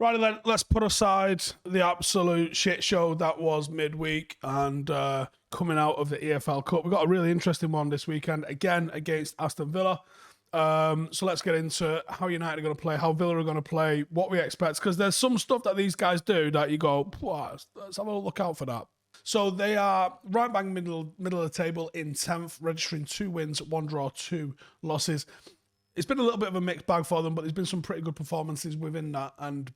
Right, then, let's put aside the absolute shit show that was midweek and coming out of the EFL Cup. We've got a really interesting one this weekend, again, against Aston Villa. So let's get into how United are going to play, how Villa are going to play, what we expect, because there's some stuff that these guys do that you go, let's have a look out for that. So they are right bang middle of the table in 10th, registering 2 wins, 1 draw, 2 losses. It's been a little bit of a mixed bag for them, but there's been some pretty good performances within that, and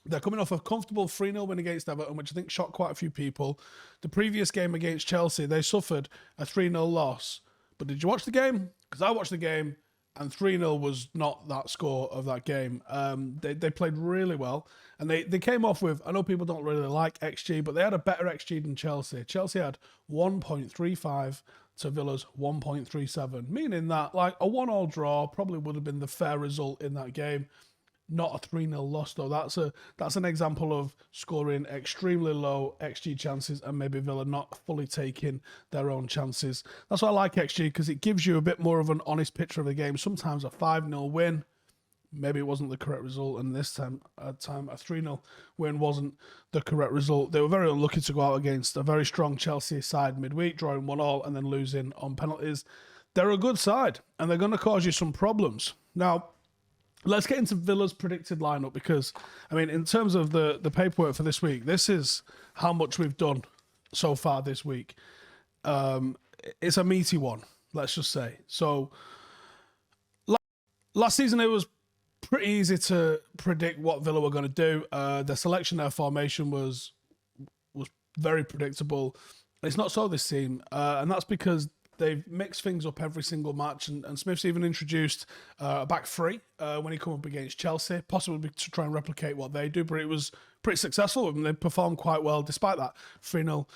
they're coming off a comfortable 3-0 win against Everton, which I think shocked quite a few people. The previous game against Chelsea, they suffered a 3-0 loss. But did you watch the game? Because I watched the game, and 3-0 was not that score of that game. They played really well, and they came off with, I know people don't really like XG, but they had a better XG than Chelsea. Chelsea had 1.35 to Villa's 1.37, meaning that like a 1-1 draw probably would have been the fair result in that game. Not a 3-0 loss, though. That's an example of scoring extremely low XG chances and maybe Villa not fully taking their own chances. That's why I like XG, because it gives you a bit more of an honest picture of the game. Sometimes a 5-0 win, maybe it wasn't the correct result, and this time a 3-0 win wasn't the correct result. They were very unlucky to go out against a very strong Chelsea side midweek, drawing 1-1 and then losing on penalties. They're a good side, and they're going to cause you some problems. Now, let's get into Villa's predicted lineup, because, I mean, in terms of the paperwork for this week, this is how much we've done so far this week. It's a meaty one, let's just say. So, last season it was pretty easy to predict what Villa were going to do. Their selection, their formation was very predictable. It's not so this team, and that's because they've mixed things up every single match, and Smith's even introduced a back three when he come up against Chelsea, possibly to try and replicate what they do, but it was pretty successful, and they performed quite well despite that 3-0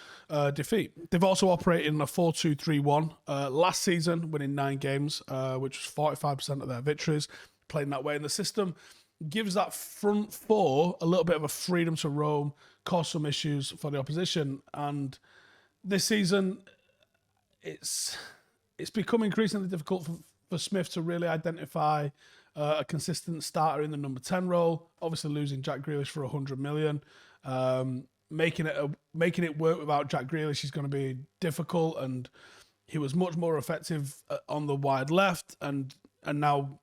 defeat. They've also operated in a 4-2-3-1 last season, winning 9 games, which was 45% of their victories, playing that way. And the system gives that front four a little bit of a freedom to roam, cause some issues for the opposition. And this season, it's become increasingly difficult for Smith to really identify a consistent starter in the number 10 role. Obviously, losing Jack Grealish for 100 million, making it work without Jack Grealish is going to be difficult. And he was much more effective on the wide left, and now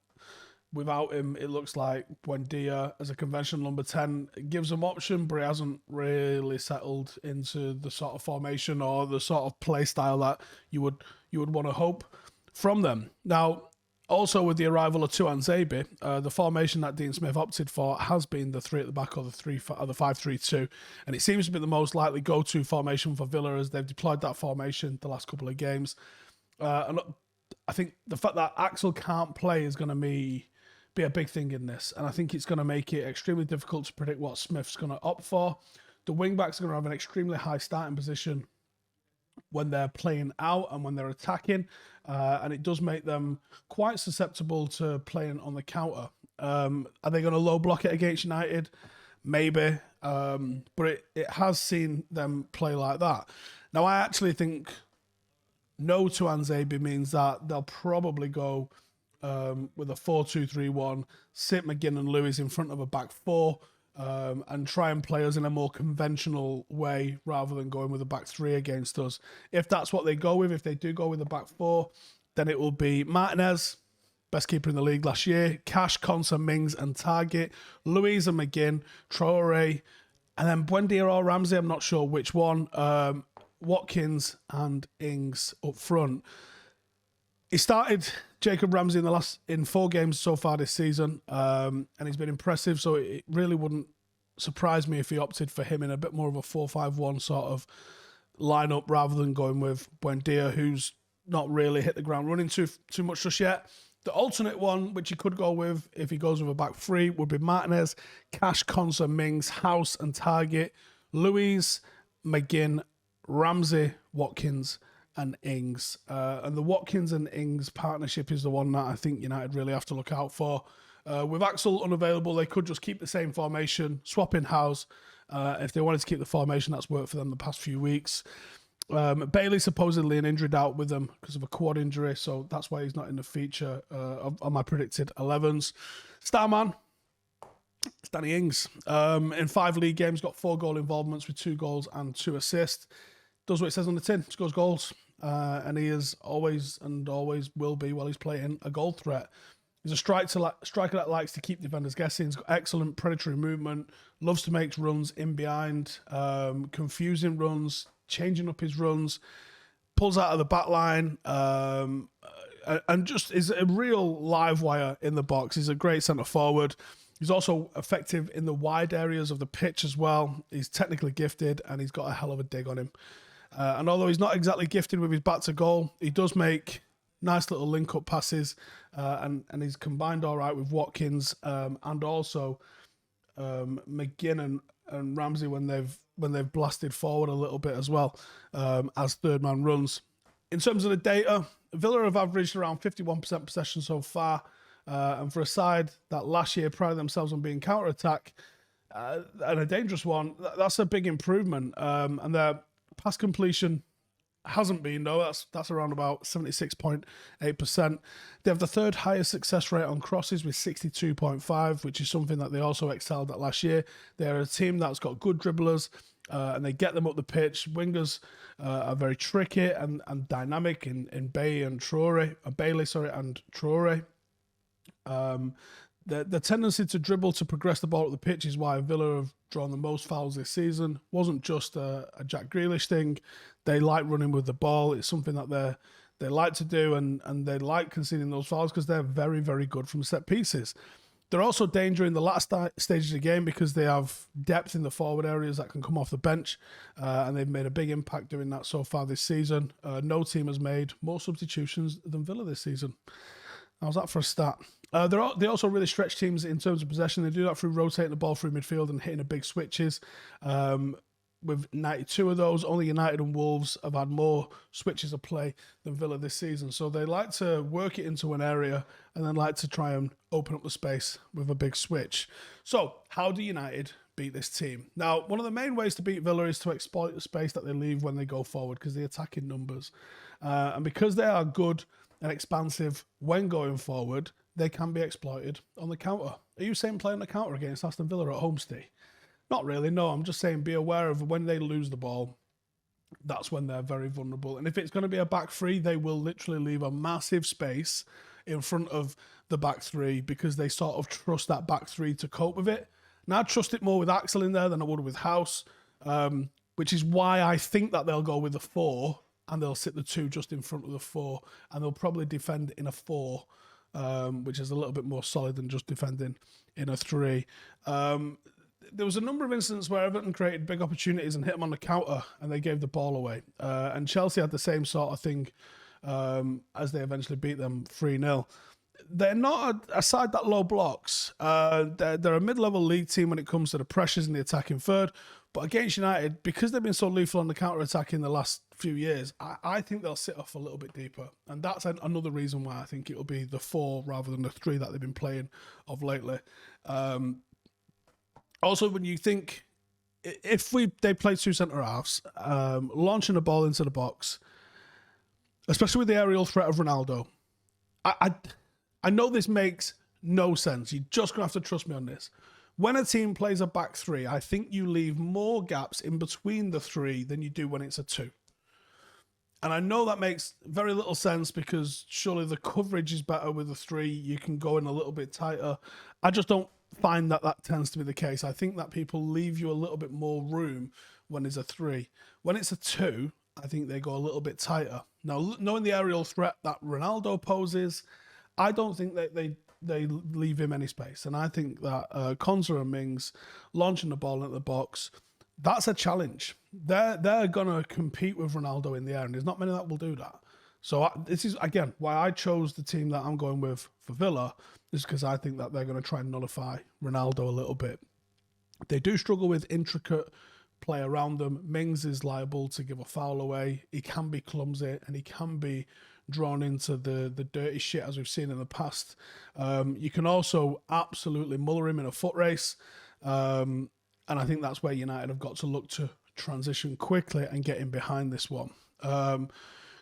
without him, it looks like Buendia as a conventional number 10 gives him option, but he hasn't really settled into the sort of formation or the sort of play style that you would want to hope from them. Now, also with the arrival of Tuanzebe, the formation that Dean Smith opted for has been the 3 at the back, or the 5-3-2, and it seems to be the most likely go-to formation for Villa as they've deployed that formation the last couple of games. And I think the fact that Axel can't play is going to be a big thing in this, and I think it's going to make it extremely difficult to predict what Smith's going to opt for. The wing-backs are going to have an extremely high starting position when they're playing out and when they're attacking, and it does make them quite susceptible to playing on the counter. Are they going to low block it against United? Maybe, but it has seen them play like that. Now, I actually think no to Tuanzebe means that they'll probably go with a 4-2-3-1, sit McGinn and Lewis in front of a back 4, and try and play us in a more conventional way rather than going with a back 3 against us. If that's what they go with, if they do go with a back 4, then it will be Martinez, best keeper in the league last year, Cash, Konsa, Mings and Target, Louise and McGinn, Traore, and then Buendia or Ramsey, I'm not sure which one, Watkins and Ings up front. He started Jacob Ramsey in 4 games so far this season, and he's been impressive, so it really wouldn't surprise me if he opted for him in a bit more of a 4-5-1 sort of lineup rather than going with Buendia, who's not really hit the ground running too much just yet. The alternate one, which he could go with if he goes with a back 3, would be Martinez, Cash, Konsa, Mings, House and Target, Louise, McGinn, Ramsey, Watkins and Ings. And the Watkins and Ings partnership is the one that I think United really have to look out for. With Axel unavailable, they could just keep the same formation, swap in House. If they wanted to keep the formation, that's worked for them the past few weeks. Bailey supposedly an injury out with them because of a quad injury, so that's why he's not in the feature on my predicted 11s. Starman, It's Danny Ings. In 5 league games, got 4 goal involvements with 2 goals and 2 assists. Does what it says on the tin, scores goals. And he is always and always will be while he's playing a goal threat. He's a striker that likes to keep defenders guessing. He's got excellent predatory movement, loves to make runs in behind, confusing runs, changing up his runs, pulls out of the back line, and just is a real live wire in the box. He's a great centre forward. He's also effective in the wide areas of the pitch as well. He's technically gifted and he's got a hell of a dig on him. And although he's not exactly gifted with his back to goal, he does make nice little link-up passes, and he's combined all right with Watkins and also McGinn and Ramsey when they've blasted forward a little bit as well as third man runs. In terms of the data, Villa have averaged around 51% possession so far, and for a side that last year prided themselves on being counter-attack and a dangerous one, that's a big improvement. And their pass completion hasn't been, though. That's around about 76.8%. They have the 3rd highest success rate on crosses with 62.5, which is something that they also excelled at last year. They're a team that's got good dribblers, and they get them up the pitch. Wingers are very tricky and dynamic in Bailey and Traore. The tendency to dribble to progress the ball up the pitch is why Villa have drawn the most fouls this season. Wasn't just a Jack Grealish thing. They like running with the ball. It's something that they like to do, and they like conceding those fouls because they're very, very good from set pieces. They're also danger in the last stages of the game because they have depth in the forward areas that can come off the bench, and they've made a big impact doing that so far this season. No team has made more substitutions than Villa this season. How's that for a stat? They also really stretch teams in terms of possession. They do that through rotating the ball through midfield and hitting the big switches. With 92 of those, only United and Wolves have had more switches of play than Villa this season. So they like to work it into an area and then like to try and open up the space with a big switch. So how do United beat this team? Now, one of the main ways to beat Villa is to exploit the space that they leave when they go forward because they attack in numbers. And because they are good and expansive when going forward, they can be exploited on the counter. Are you saying play on the counter against Aston Villa at home, Steve? Not really, no. I'm just saying be aware of when they lose the ball, that's when they're very vulnerable. And if it's going to be a back three, they will literally leave a massive space in front of the back three because they sort of trust that back three to cope with it. Now, I trust it more with Axel in there than I would with House, which is why I think that they'll go with the 4 and they'll sit the 2 just in front of the 4 and they'll probably defend in a 4, which is a little bit more solid than just defending in a 3. There was a number of instances where Everton created big opportunities and hit them on the counter and they gave the ball away. And Chelsea had the same sort of thing as they eventually beat them 3-0. They're not a side that low blocks. They're a mid-level league team when it comes to the pressures in the attacking third. But against United, because they've been so lethal on the counter-attack in the last few years, I think they'll sit off a little bit deeper. And that's another reason why I think it'll be the 4 rather than the 3 that they've been playing of lately. Also, when you think, if they play 2 centre-halves, launching the ball into the box, especially with the aerial threat of Ronaldo, I know this makes no sense. You're just going to have to trust me on this. When a team plays a back 3, I think you leave more gaps in between the 3 than you do when it's a 2. And I know that makes very little sense because surely the coverage is better with a 3. You can go in a little bit tighter. I just don't find that tends to be the case. I think that people leave you a little bit more room when it's a 3. When it's a 2, I think they go a little bit tighter. Now, knowing the aerial threat that Ronaldo poses, I don't think that they leave him any space. And I think that Konsa and Mings launching the ball into the box, that's a challenge. They're going to compete with Ronaldo in the air, and there's not many that will do that. So this is, again, why I chose the team that I'm going with for Villa, is because I think that they're going to try and nullify Ronaldo a little bit. They do struggle with intricate play around them. Mings is liable to give a foul away. He can be clumsy, and he can be drawn into the dirty shit as we've seen in the past. You can also absolutely muller him in a foot race. And I think that's where United have got to look to transition quickly and get in behind this one.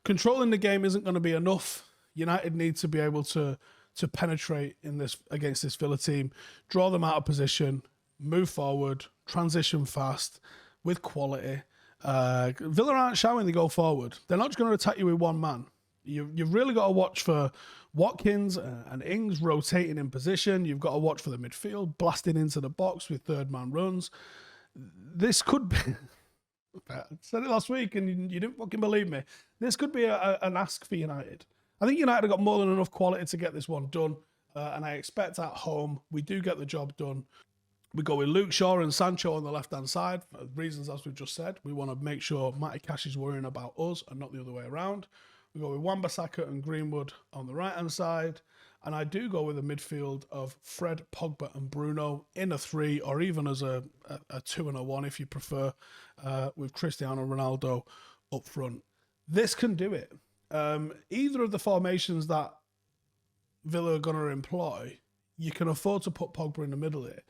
Controlling the game isn't going to be enough. United need to be able to to penetrate in this against this Villa team, draw them out of position, move forward, transition fast with quality. Villa aren't shy when they go forward. They're not just going to attack you with one man. You've really got to watch for Watkins and Ings rotating in position. You've got to watch for the midfield blasting into the box with third man runs. This could be... I said it last week and you didn't fucking believe me. This could be an ask for United. I think United have got more than enough quality to get this one done. And I expect at home, we do get the job done. We go with Luke Shaw and Sancho on the left-hand side, for reasons as we've just said. We want to make sure Matty Cash is worrying about us and not the other way around. We go with Wan-Bissaka and Greenwood on the right-hand side. And I do go with a midfield of Fred, Pogba and Bruno in a 3, or even as a 2 and a 1 if you prefer, with Cristiano Ronaldo up front. This can do it. Either of the formations that Villa are going to employ, you can afford to put Pogba in the middle here.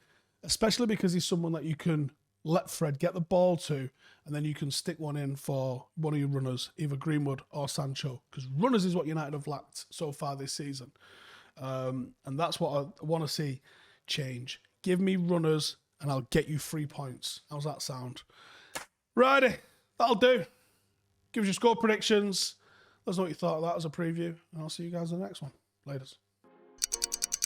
Especially because he's someone that you can let Fred get the ball to, and then you can stick one in for one of your runners, either Greenwood or Sancho, because runners is what United have lacked so far this season. And that's what I want to see change. Give me runners and I'll get you 3 points. How's that sound? Righty, that'll do. Give us your score predictions. Let us know what you thought of that as a preview, and I'll see you guys in the next one. Laters.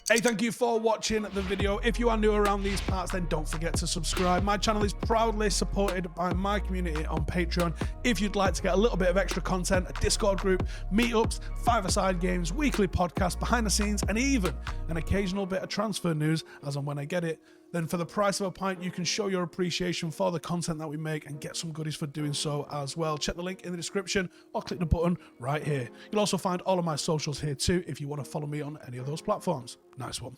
Hey, thank you for watching the video. If you are new around these parts, then don't forget to subscribe. My channel is proudly supported by my community on Patreon. If you'd like to get a little bit of extra content, a Discord group, meetups, five-a-side games, weekly podcasts, behind the scenes, and even an occasional bit of transfer news as and when I get it, then for the price of a pint, you can show your appreciation for the content that we make and get some goodies for doing so as well. Check the link in the description or click the button right here. You'll also find all of my socials here too if you want to follow me on any of those platforms. Nice one.